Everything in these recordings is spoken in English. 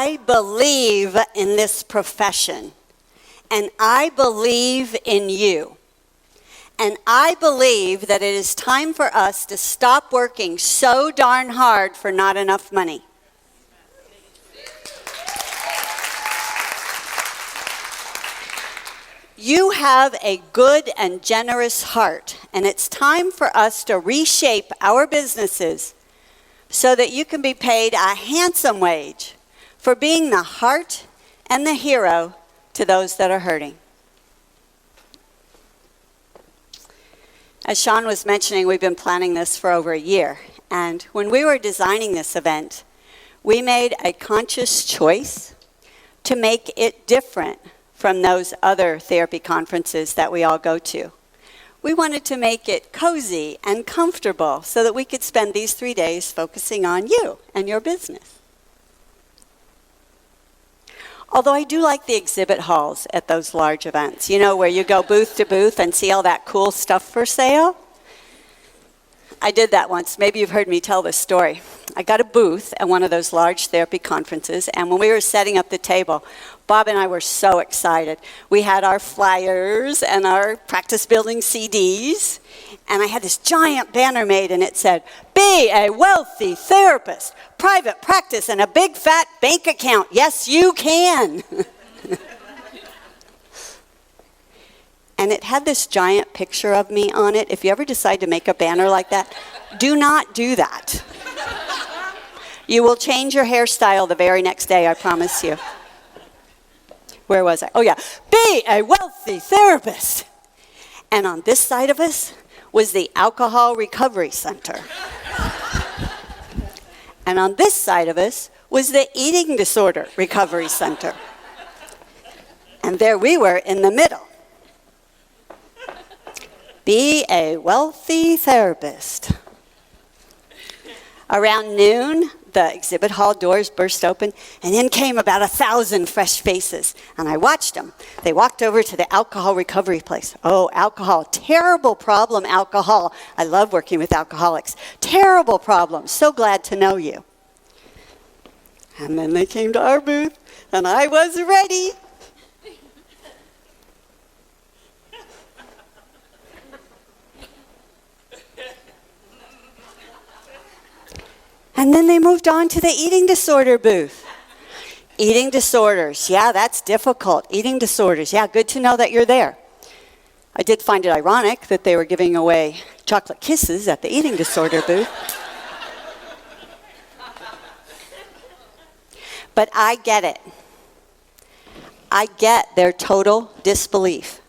I believe in this profession, and I believe in you. And I believe that it is time for us to stop working so darn hard for not enough money. You have a good and generous heart, and it's time for us to reshape our businesses so that you can be paid a handsome wage for being the heart and the hero to those that are hurting. As Sean was mentioning, we've been planning this for over a year, and when we were designing this event, we made a conscious choice to make it different from those other therapy conferences that we all go to. We wanted to make it cozy and comfortable so that we could spend these 3 days focusing on you and your business. Although I do like the exhibit halls at those large events, you know, where you go booth to booth and see all that cool stuff for sale. I did that once. Maybe you've heard me tell this story. I got a booth at one of those large therapy conferences, and when we were setting up the table, Bob and I were so excited. We had our flyers and our practice building CDs, and I had this giant banner made, and it said, "Be a wealthy therapist, private practice, and a big fat bank account. Yes, you can." And it had this giant picture of me on it. If you ever decide to make a banner like that, do not do that. You will change your hairstyle the very next day, I promise you. Where was I? Oh yeah, be a wealthy therapist. And on this side of us was the Alcohol Recovery Center. And on this side of us was the Eating Disorder Recovery Center. And there we were in the middle. Be a wealthy therapist. Around noon, the exhibit hall doors burst open, and in came about 1,000 fresh faces. And I watched them. They walked over to the alcohol recovery place. Oh, alcohol. Terrible problem, alcohol. I love working with alcoholics. Terrible problem. So glad to know you. And then they came to our booth, and I was ready. And then they moved on to the eating disorder booth. Eating disorders, yeah, that's difficult. Eating disorders, yeah, good to know that you're there. I did find it ironic that they were giving away chocolate kisses at the eating disorder booth. But I get it. I get their total disbelief.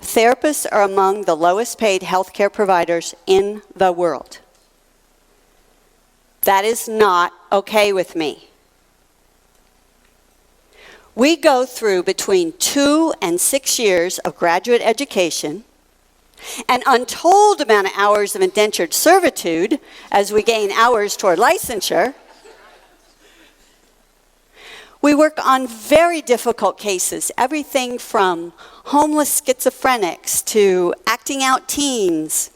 Therapists are among the lowest paid healthcare providers in the world. That is not okay with me. We go through between 2 and 6 years of graduate education, an untold amount of hours of indentured servitude as we gain hours toward licensure. We work on very difficult cases, everything from homeless schizophrenics to acting out teens,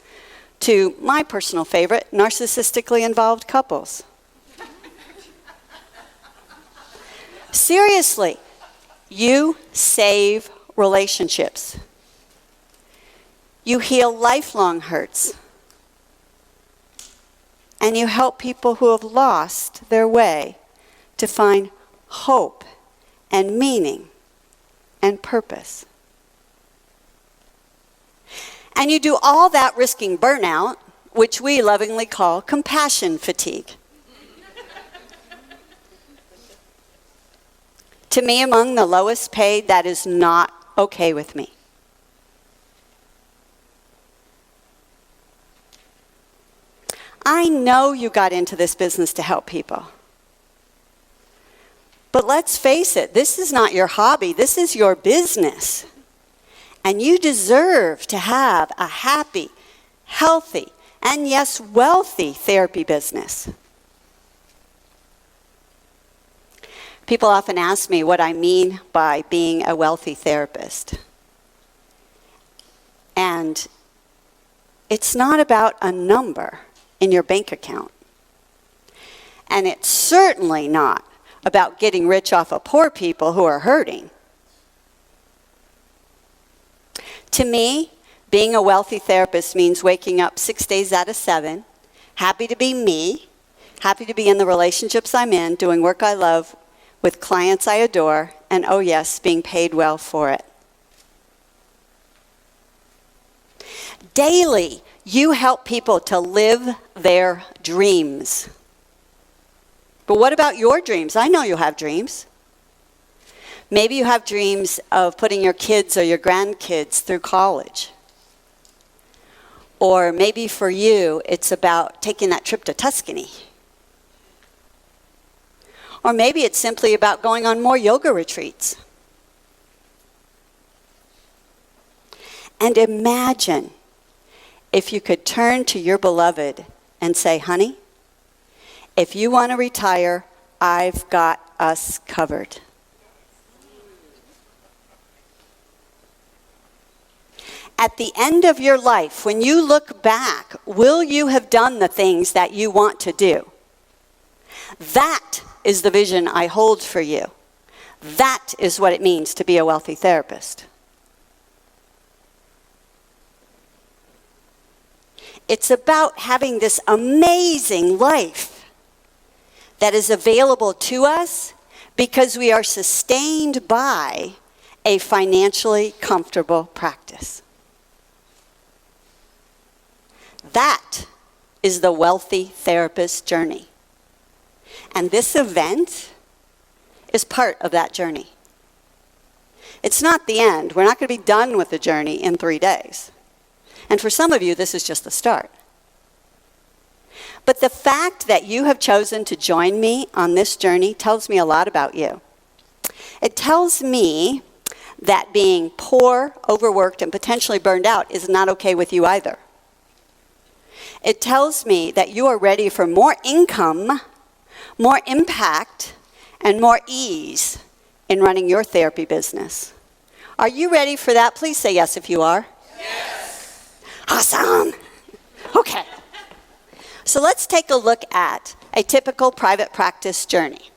to my personal favorite, narcissistically involved couples. Seriously, you save relationships. You heal lifelong hurts. And you help people who have lost their way to find hope and meaning and purpose. And you do all that risking burnout, which we lovingly call compassion fatigue. To me, among the lowest paid, that is not okay with me. I know you got into this business to help people. But let's face it, this is not your hobby, this is your business. And you deserve to have a happy, healthy, and yes, wealthy therapy business. People often ask me what I mean by being a wealthy therapist. And it's not about a number in your bank account. And it's certainly not about getting rich off of poor people who are hurting. To me, being a wealthy therapist means waking up 6 days out of 7, happy to be me, happy to be in the relationships I'm in, doing work I love with clients I adore, and oh yes, being paid well for it. Daily, you help people to live their dreams. But what about your dreams? I know you have dreams. Maybe you have dreams of putting your kids or your grandkids through college. Or maybe for you, it's about taking that trip to Tuscany. Or maybe it's simply about going on more yoga retreats. And imagine if you could turn to your beloved and say, honey, if you want to retire, I've got us covered. At the end of your life, when you look back, will you have done the things that you want to do? That is the vision I hold for you. That is what it means to be a wealthy therapist. It's about having this amazing life that is available to us because we are sustained by a financially comfortable practice. That is the wealthy therapist journey. And this event is part of that journey. It's not the end. We're not going to be done with the journey in 3 days. And for some of you, this is just the start. But the fact that you have chosen to join me on this journey tells me a lot about you. It tells me that being poor, overworked, and potentially burned out is not okay with you either. It tells me that you are ready for more income, more impact, and more ease in running your therapy business. Are you ready for that? Please say yes if you are. Yes. Awesome. Okay. So let's take a look at a typical private practice journey.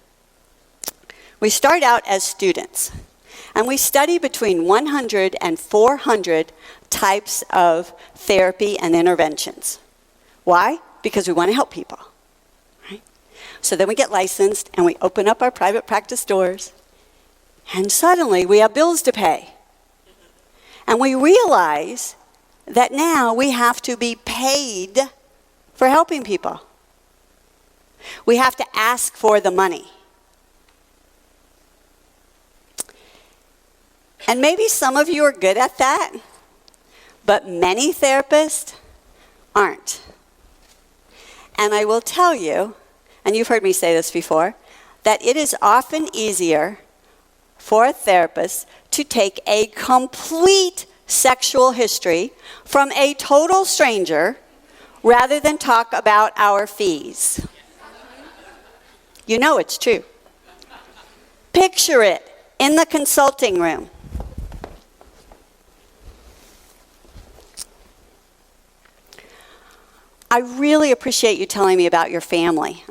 We start out as students, and we study between 100 and 400 types of therapy and interventions. Why? Because we want to help people. Right? So then we get licensed, and we open up our private practice doors, and suddenly we have bills to pay. And we realize that now we have to be paid for helping people. We have to ask for the money. And maybe some of you are good at that, but many therapists aren't. And I will tell you, and you've heard me say this before, that it is often easier for a therapist to take a complete sexual history from a total stranger rather than talk about our fees. You know it's true. Picture it in the consulting room. I really appreciate you telling me about your family.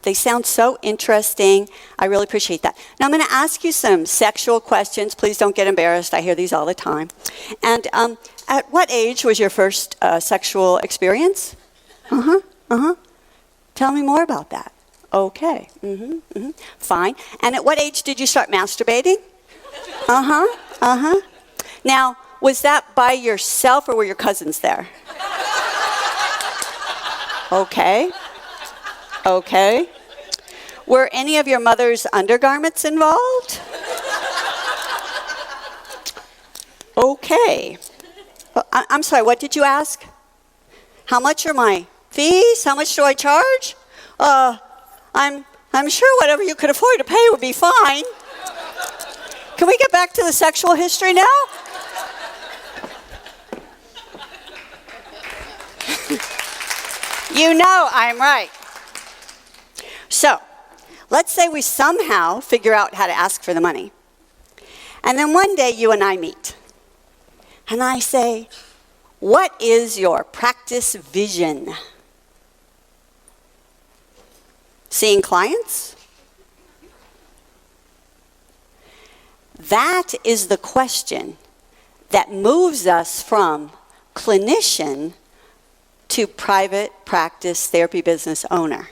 They sound so interesting. I really appreciate that. Now I'm going to ask you some sexual questions. Please don't get embarrassed. I hear these all the time. And at what age was your first sexual experience? Tell me more about that. Okay. Fine. And at what age did you start masturbating? Now, was that by yourself or were your cousins there? Okay. Were any of your mother's undergarments involved? Okay. I'm sorry, what did you ask? How much are my fees? How much do I charge? I'm sure whatever you could afford to pay would be fine. Can we get back to the sexual history now? You know I'm right. So, let's say we somehow figure out how to ask for the money. And then one day you and I meet. And I say, what is your practice vision? Seeing clients? That is the question that moves us from clinician to private practice therapy business owner.